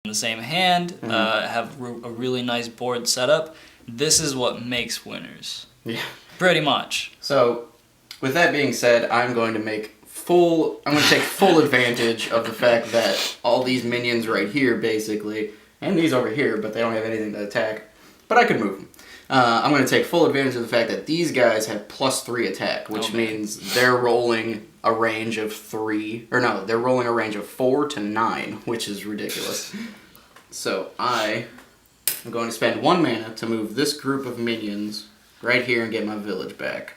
in the same hand, have a really nice board setup. This is what makes winners. Yeah. Pretty much. So, with that being said, I'm going to take full advantage of the fact that all these minions right here, basically, and these over here, but they don't have anything to attack, but I could move them. I'm going to take full advantage of the fact that these guys have +3 attack, which means they're rolling a range of 4 to 9, which is ridiculous. So I am going to spend 1 mana to move this group of minions right here and get my village back.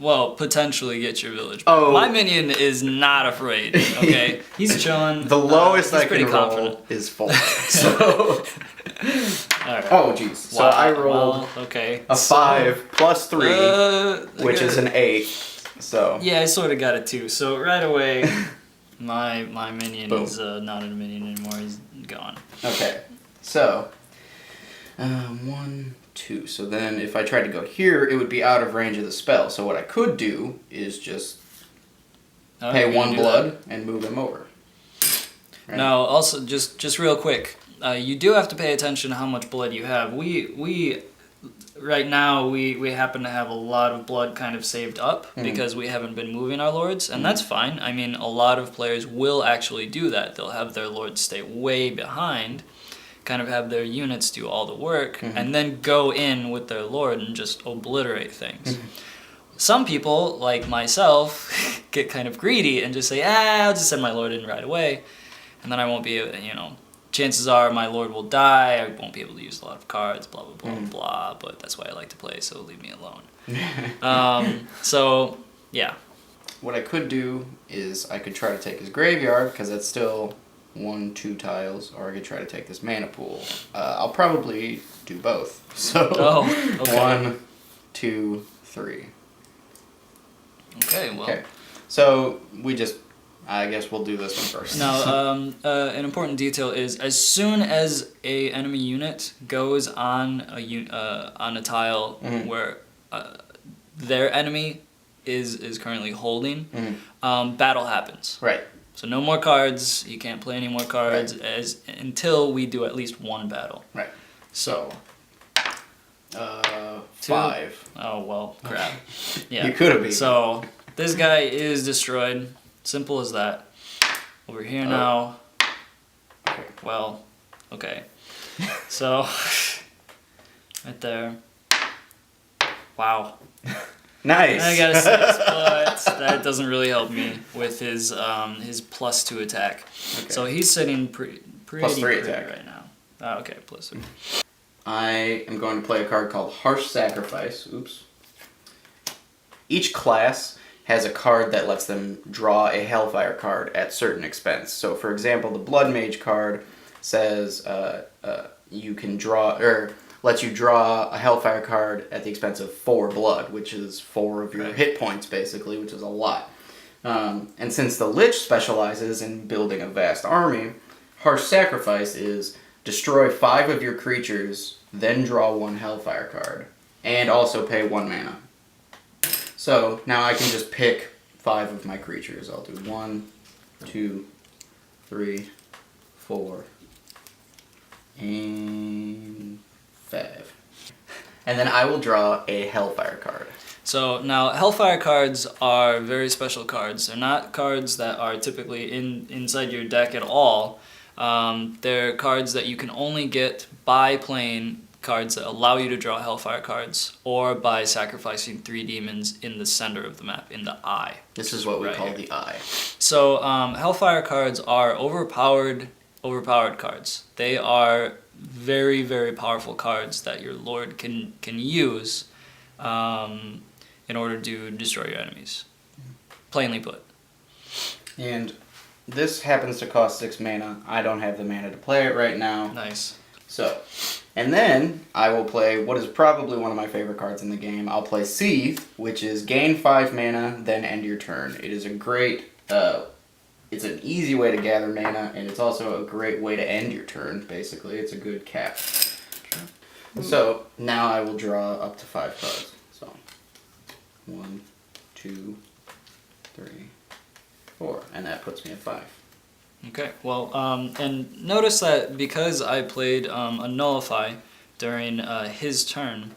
Well, potentially get your village back. Oh. My minion is not afraid, okay? He's chilling. The lowest I pretty can confident. roll is 4. So... Right. Oh, jeez. So I rolled a 5 plus 3, which is an 8. So yeah, I sort of got it too. So right away, my minion Boom. is not a minion anymore. He's gone. Okay. So 1, 2. So then if I tried to go here, it would be out of range of the spell. So what I could do is just pay 1 blood and move him over. Right? Now, also just real quick. You do have to pay attention to how much blood you have. We right now we happen to have a lot of blood kind of saved up because we haven't been moving our lords, and that's fine. I mean, a lot of players will actually do that. They'll have their lords stay way behind, kind of have their units do all the work, and then go in with their lord and just obliterate things. Some people, like myself, get kind of greedy and just say, I'll just send my lord in right away, and then I won't be, chances are my lord will die, I won't be able to use a lot of cards, blah, blah, blah, blah, but that's why I like to play, so leave me alone. So, yeah. What I could do is I could try to take his graveyard, because that's still 1, 2 tiles, or I could try to take this mana pool. I'll probably do both. So, 1, 2, 3. Okay, well. Okay. So, I guess we'll do this one first. Now, an important detail is as soon as a enemy unit goes on a tile where their enemy is currently holding, battle happens. Right. So no more cards. You can't play any more cards until we do at least 1 battle. Right. So. 5. Oh well, crap. Yeah. You could have beaten. So this guy is destroyed. Simple as that. Over here now. Well, okay. So, right there. Wow. Nice. I got a 6, but that doesn't really help me with his +2 attack. Okay. So he's sitting pretty attack right now. Okay, +3. I am going to play a card called Harsh Sacrifice. Oops. Each class has a card that lets them draw a Hellfire card at certain expense. So, for example, the Blood Mage card says you can draw, or lets you draw a Hellfire card at the expense of 4 blood, which is 4 of your hit points, basically, which is a lot. And since the Lich specializes in building a vast army, Harsh Sacrifice is destroy 5 of your creatures, then draw 1 Hellfire card, and also pay 1 mana. So, now I can just pick 5 of my creatures. I'll do 1, 2, 3, 4, and 5. And then I will draw a Hellfire card. So, now, Hellfire cards are very special cards. They're not cards that are typically inside your deck at all. They're cards that you can only get by playing cards that allow you to draw Hellfire cards, or by sacrificing 3 demons in the center of the map, in the eye. This is what we call the eye. So Hellfire cards are overpowered cards. They are very, very powerful cards that your lord can use in order to destroy your enemies. Plainly put. And this happens to cost 6 mana. I don't have the mana to play it right now. Nice. So, and then I will play what is probably one of my favorite cards in the game. I'll play Seethe, which is gain 5 mana, then end your turn. It is a great, it's an easy way to gather mana, and it's also a great way to end your turn, basically. It's a good cap. So, now I will draw up to 5 cards. So, 1, 2, 3, 4, and that puts me at 5. Okay, well, and notice that because I played a Nullify during his turn,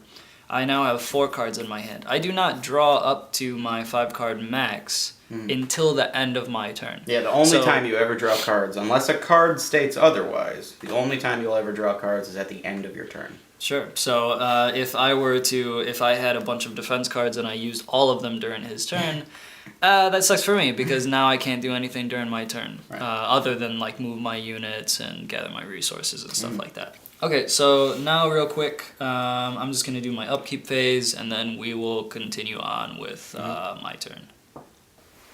I now have 4 cards in my hand. I do not draw up to my 5-card max until the end of my turn. Yeah, the only time you ever draw cards, unless a card states otherwise, the only time you'll ever draw cards is at the end of your turn. Sure. So if I had a bunch of defense cards and I used all of them during his turn, that sucks for me because now I can't do anything during my turn, right. Other than like move my units and gather my resources and stuff like that. Okay, so now real quick, I'm just gonna do my upkeep phase and then we will continue on with my turn.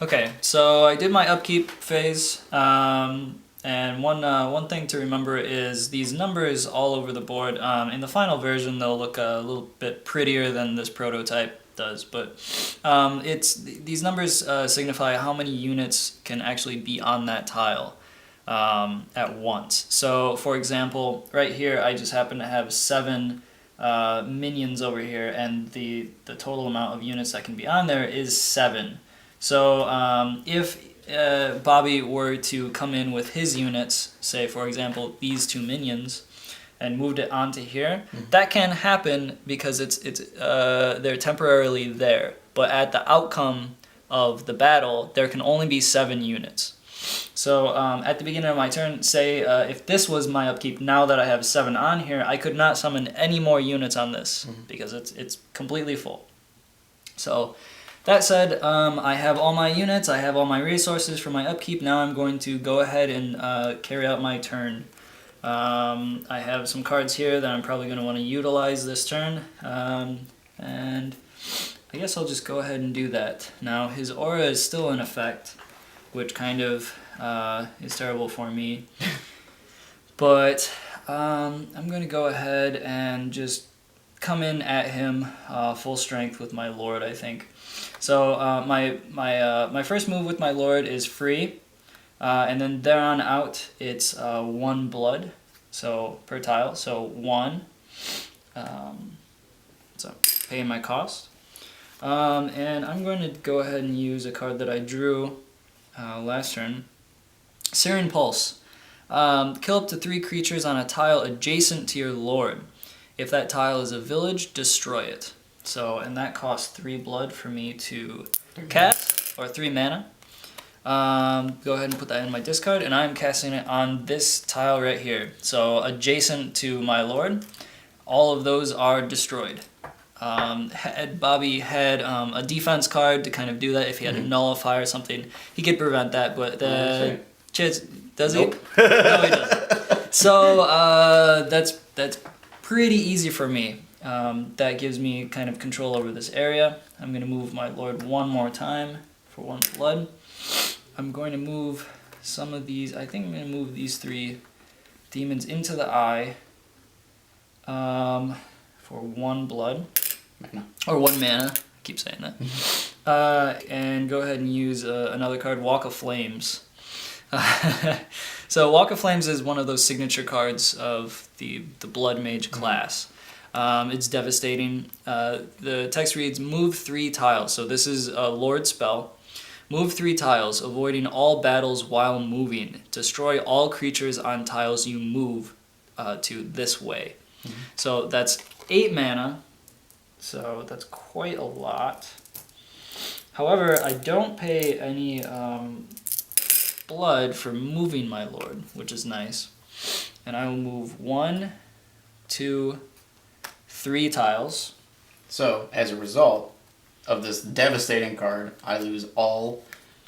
Okay, so I did my upkeep phase, and one thing to remember is these numbers all over the board. In the final version, they'll look a little bit prettier than this prototype does, but these numbers signify how many units can actually be on that tile at once. So, for example, right here, I just happen to have 7 minions over here, and the total amount of units that can be on there is 7. So if Bobby were to come in with his units, say for example these 2 minions, and moved it onto here, that can happen because they're temporarily there. But at the outcome of the battle, there can only be 7 units. So at the beginning of my turn, say if this was my upkeep, now that I have 7 on here, I could not summon any more units on this because it's completely full. So. That said, I have all my units, I have all my resources for my upkeep. Now I'm going to go ahead and carry out my turn. I have some cards here that I'm probably going to want to utilize this turn, and I guess I'll just go ahead and do that. Now his aura is still in effect, which kind of is terrible for me, but I'm going to go ahead and just come in at him full strength with my Lord, I think. So my first move with my Lord is free, and then there on out it's 1 blood, so per tile, so 1. So paying my cost, and I'm going to go ahead and use a card that I drew last turn, Searing Pulse. Kill up to 3 creatures on a tile adjacent to your Lord. If that tile is a village, destroy it. So, and that costs 3 blood for me to cast, or 3 mana. Go ahead and put that in my discard, and I'm casting it on this tile right here. So, adjacent to my Lord, all of those are destroyed. Had Bobby had a defense card to kind of do that, if he had a nullify or something, he could prevent that, but the chance, does he? No, he doesn't. So, that's pretty easy for me. That gives me kind of control over this area. I'm going to move my Lord 1 more time for 1 blood. I'm going to move some of these. I think I'm going to move these 3 demons into the eye for 1 blood. Mana. Or 1 mana. I keep saying that. And go ahead and use another card, Walk of Flames. So Walk of Flames is one of those signature cards of the Blood Mage class. It's devastating. The text reads, move 3 tiles. So this is a Lord spell. Move 3 tiles, avoiding all battles while moving. Destroy all creatures on tiles you move to this way. So that's 8 mana. So that's quite a lot. However, I don't pay any blood for moving my Lord, which is nice. And I will move 1, 2, 3 tiles. So, as a result of this devastating card, I lose all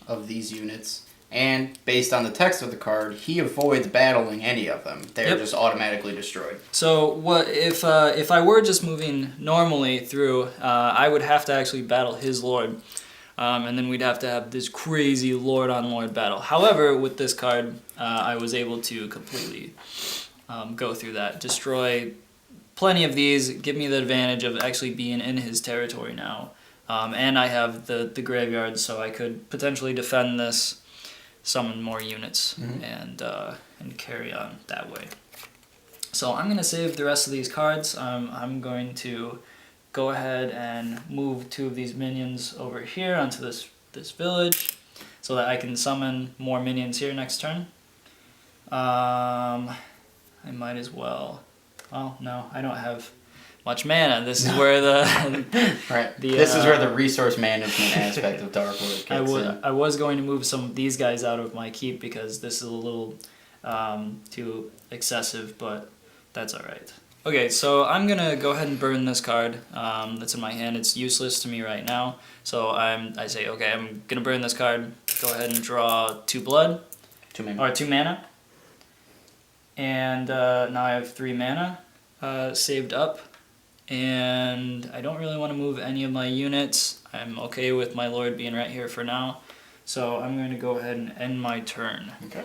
of these units. And based on the text of the card, he avoids battling any of them. They're just automatically destroyed. So what if I were just moving normally through, I would have to actually battle his Lord. And then we'd have to have this crazy Lord on Lord battle. However, with this card, I was able to completely go through that. Destroy plenty of these, give me the advantage of actually being in his territory now. And I have the graveyard, so I could potentially defend this, summon more units, and carry on that way. So I'm going to save the rest of these cards. I'm going to go ahead and move 2 of these minions over here onto this village so that I can summon more minions here next turn. I might as well. Oh no, I don't have much mana. This is where the right. This is where the resource management aspect of Dark Lord kicks in. I was going to move some of these guys out of my keep because this is a little too excessive, but that's all right. Okay, so I'm gonna go ahead and burn this card that's in my hand. It's useless to me right now, so I say okay, I'm gonna burn this card. Go ahead and draw 2 blood, 2 mana. or 2 mana, and now I have 3 mana saved up, and I don't really want to move any of my units. I'm okay with my Lord being right here for now, so I'm going to go ahead and end my turn. Okay.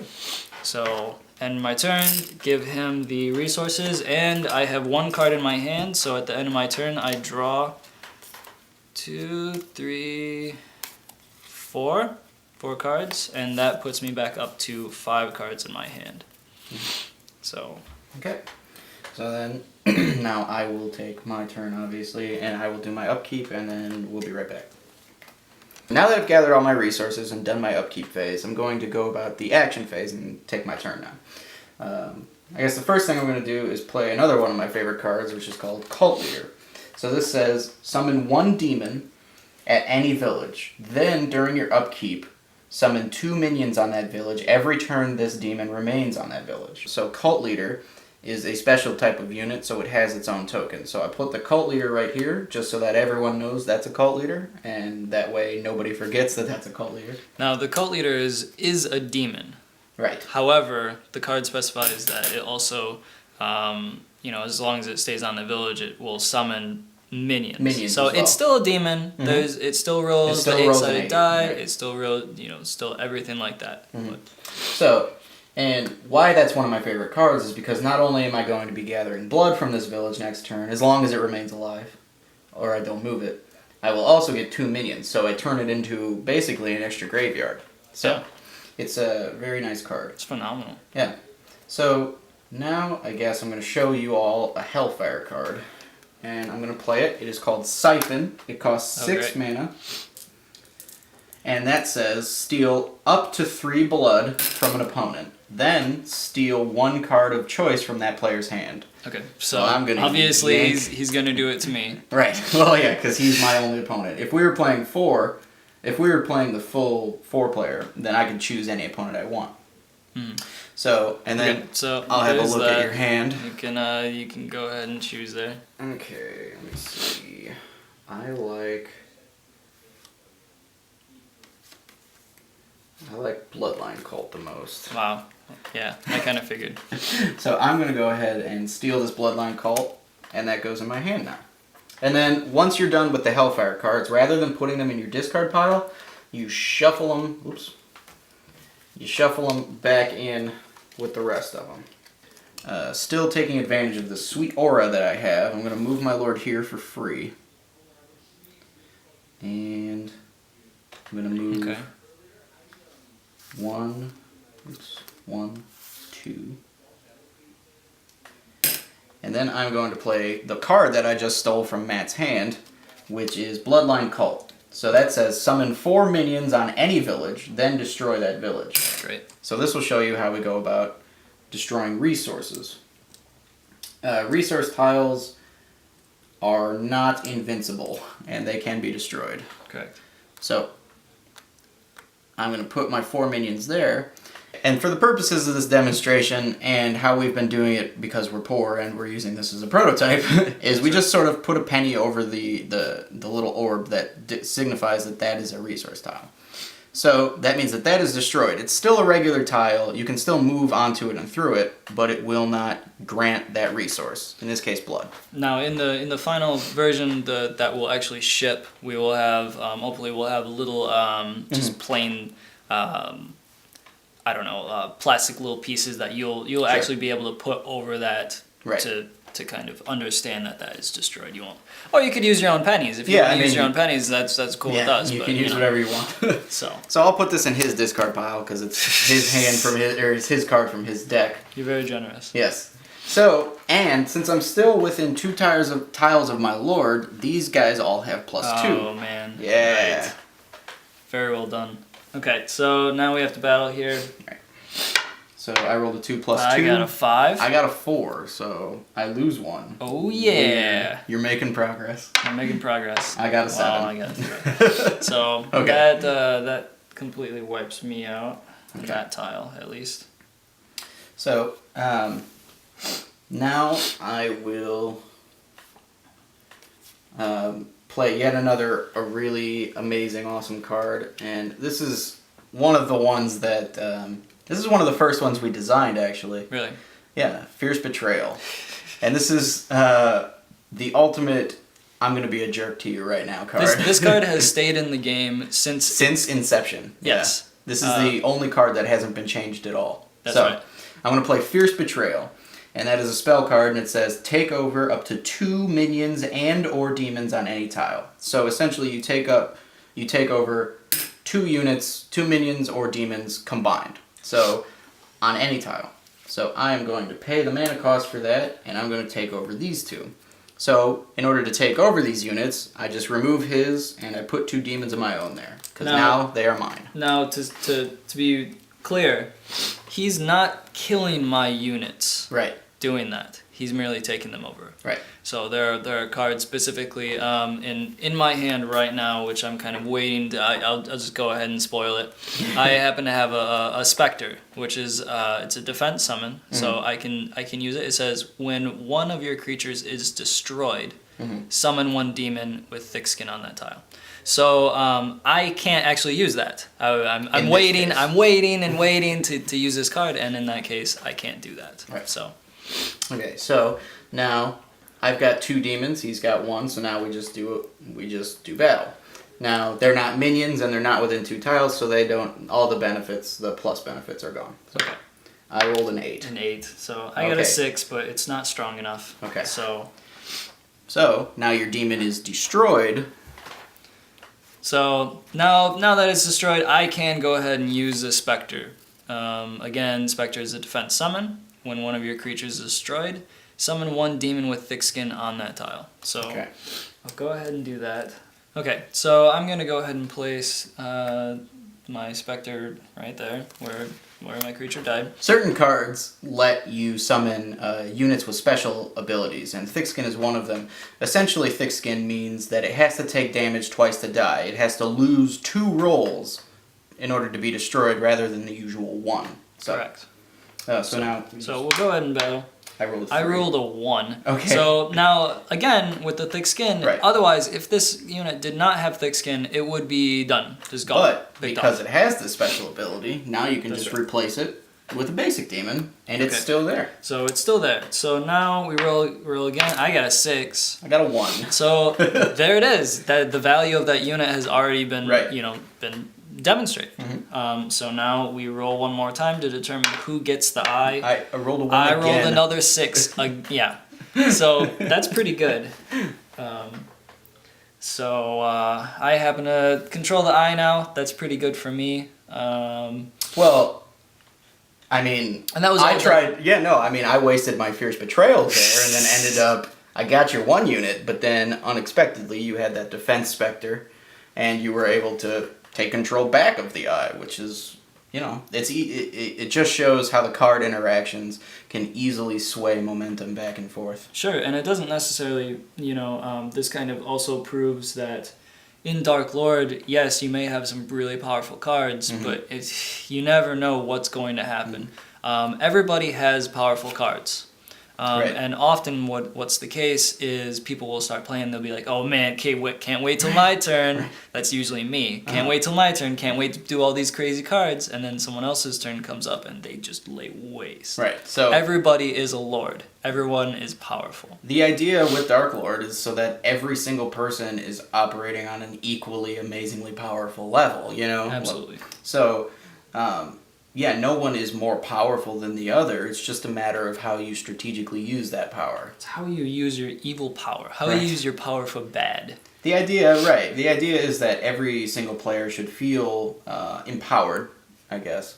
So end my turn, give him the resources, and I have 1 card in my hand, so at the end of my turn I draw 2, 3, 4 cards, and that puts me back up to 5 cards in my hand. So. Okay. So then, now I will take my turn, obviously, and I will do my upkeep, and then we'll be right back. Now that I've gathered all my resources and done my upkeep phase, I'm going to go about the action phase and take my turn now. I guess the first thing I'm going to do is play another one of my favorite cards, which is called Cult Leader. So this says, summon 1 demon at any village. Then, during your upkeep, summon 2 minions on that village every turn this demon remains on that village. So Cult Leader is a special type of unit, so it has its own token. So I put the Cult Leader right here, just so that everyone knows that's a Cult Leader, and that way nobody forgets that that's a Cult Leader. Now, the Cult Leader is a demon. Right. However, the card specifies that it also, as long as it stays on the village, it will summon minions. So it's still a demon. Mm-hmm. It still rolls the 8-sided die. Right. It still rolls, still everything like that. Mm-hmm. So, and why that's one of my favorite cards is because not only am I going to be gathering blood from this village next turn, as long as it remains alive, or I don't move it, I will also get 2 minions. So I turn it into basically an extra graveyard. So. Yeah. It's a very nice card. It's phenomenal. Yeah. So now I guess I'm going to show you all a Hellfire card. And I'm going to play it. It is called Siphon. It costs 6 mana. And that says steal up to 3 blood from an opponent. Then steal 1 card of choice from that player's hand. Okay, so I'm gonna obviously he's going to do it to me. Right. Well, yeah, because he's my only opponent. If we were playing the full 4-player, then I can choose any opponent I want. So, and then I'll have a look at your hand. You can go ahead and choose there. Okay, let me see. I like Bloodline Cult the most. Wow. Yeah, I kind of figured. So I'm going to go ahead and steal this Bloodline Cult, and that goes in my hand now. And then, once you're done with the Hellfire cards, rather than putting them in your discard pile, you shuffle them, back in with the rest of them. Still taking advantage of the sweet aura that I have, I'm going to move my Lord here for free. And I'm going to move 1, 2... And then I'm going to play the card that I just stole from Matt's hand, which is Bloodline Cult. So that says summon 4 minions on any village, then destroy that village. Great. So this will show you how we go about destroying resources. Resource tiles are not invincible, and they can be destroyed. Correct. So I'm going to put my 4 minions there. And for the purposes of this demonstration and how we've been doing it because we're poor and we're using this as a prototype, is we just sort of put a penny over the little orb that signifies that is a resource tile. So that means that is destroyed. It's still a regular tile. You can still move onto it and through it, but it will not grant that resource. In this case, blood. Now, in the final version that will actually ship, we will have hopefully we'll have a little just plain. Plastic little pieces that you'll actually be able to put over that to kind of understand that is destroyed. You won't, or you could use your own pennies if you want to use your own pennies. That's cool with us. You can use whatever you want. So I'll put this in his discard pile because it's his hand it's his card from his deck. You're very generous. Yes. So, and since I'm still within 2 tiles of my Lord, these guys all have +2. Oh man. Yeah. Right. Very well done. Okay, so now we have to battle here. Right. So I rolled a 2 plus 2. I got a 5. I got a 4, so I lose 1. Oh yeah. You're making progress. I'm making progress. I got a 7. Well, I got a 3. So Okay. that completely wipes me out. Okay. That tile, at least. So now I will play yet another really amazing, awesome card, and this is one of the ones that this is one of the first ones we designed, actually. Really? Yeah, Fierce Betrayal, and this is the ultimate "I'm gonna be a jerk to you right now" card. This card has stayed in the game since inception. Yes. Yeah. This is the only card that hasn't been changed at all. That's so, right. I'm going to play Fierce Betrayal, and that is a spell card, and it says take over up to 2 minions and or demons on any tile. So essentially you take over 2 units, 2 minions or demons combined. So on any tile. So I am going to pay the mana cost for that, and I'm going to take over these 2. So in order to take over these units, I just remove his, and I put 2 demons of my own there, because now they are mine. Now, to be clear, he's not killing my units. Right. Doing that. He's merely taking them over. Right. So there are cards specifically in my hand right now, which I'm kind of waiting to. I'll just go ahead and spoil it. I happen to have a Spectre, which is it's a defense summon, so I can use it. It says when one of your creatures is destroyed, summon 1 demon with thick skin on that tile. So I can't actually use that. I'm waiting. I'm waiting to use this card, and in that case, I can't do that. Right. So. Okay, so now I've got 2 demons. He's got 1. So now we just do battle. Now they're not minions and they're not within 2 tiles, so they don't. All the benefits, the plus benefits, are gone. So Okay. I rolled an 8. An 8. So I got a 6, but it's not strong enough. Okay. So now your demon is destroyed. So now that it's destroyed, I can go ahead and use the Spectre. Again, Spectre is a defense summon. When one of your creatures is destroyed, summon 1 demon with thick skin on that tile. So Okay. I'll go ahead and do that. Okay, so I'm going to go ahead and place my Spectre right there, where my creature died. Certain cards let you summon units with special abilities, and Thick Skin is one of them. Essentially, Thick Skin means that it has to take damage twice to die. It has to lose 2 rolls in order to be destroyed, rather than the usual 1. So, Correct. So we'll go ahead and battle. I rolled a 3. I rolled a 1. Okay. So now, again, with the thick skin, Right. Otherwise, if this unit did not have thick skin, it would be done. Just gone. But Picked because off. it has this special ability, now you can That's just right. replace it with a basic demon, and it's Okay. still there. So it's still there. So now we roll again. I got a 6. I got a 1. So there it is. That the value of that unit has already been, Right. been demonstrated. So now we roll one more time to determine who gets the eye. I rolled a 1 I again. rolled another 6. Yeah. So that's pretty good. I happen to control the eye now. That's pretty good for me. Well, I mean, And that was I all tried. Yeah, no, I mean, I wasted my Fierce Betrayal there, and then ended up. I got your 1 unit, but then unexpectedly you had that Defense Spectre, and you were able to take control back of the eye, which is, it just shows how the card interactions can easily sway momentum back and forth. Sure, and it doesn't necessarily, this kind of also proves that in Dark Lord, yes, you may have some really powerful cards, but you never know what's going to happen. Everybody has powerful cards. Right. And often what's the case is people will start playing, they'll be like, oh man, can't wait till my turn. That's usually me. Can't wait till my turn, can't wait to do all these crazy cards. And then someone else's turn comes up and they just lay waste. Right, so Everybody is a lord. Everyone is powerful. the idea with Dark Lord is so that every single person is operating on an equally amazingly powerful level, Absolutely. So, no one is more powerful than the other. It's just a matter of how you strategically use that power. It's how you use your evil power. How Right. you use your power for bad. The idea is that every single player should feel empowered, I guess.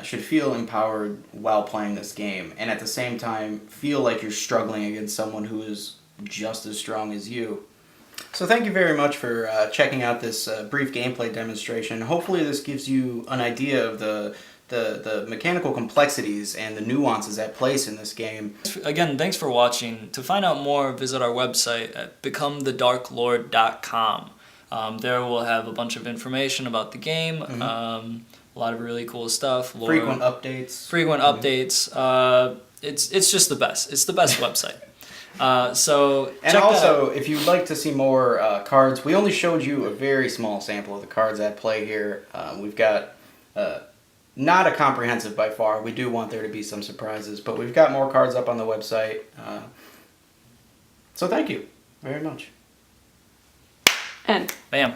Should feel empowered while playing this game, and at the same time feel like you're struggling against someone who is just as strong as you. So thank you very much for checking out this brief gameplay demonstration. Hopefully this gives you an idea of the the mechanical complexities and the nuances at place in this game. Again, thanks for watching. To find out more, visit our website at becomethedarklord.com. There we'll have a bunch of information about the game, a lot of really cool stuff. Lore, Frequent updates. It's just the best. It's the best website. So and check also, if you'd like to see more cards, we only showed you a very small sample of the cards at play here. We've got not a comprehensive by far. We do want there to be some surprises, but we've got more cards up on the website. So thank you very much. And Bam.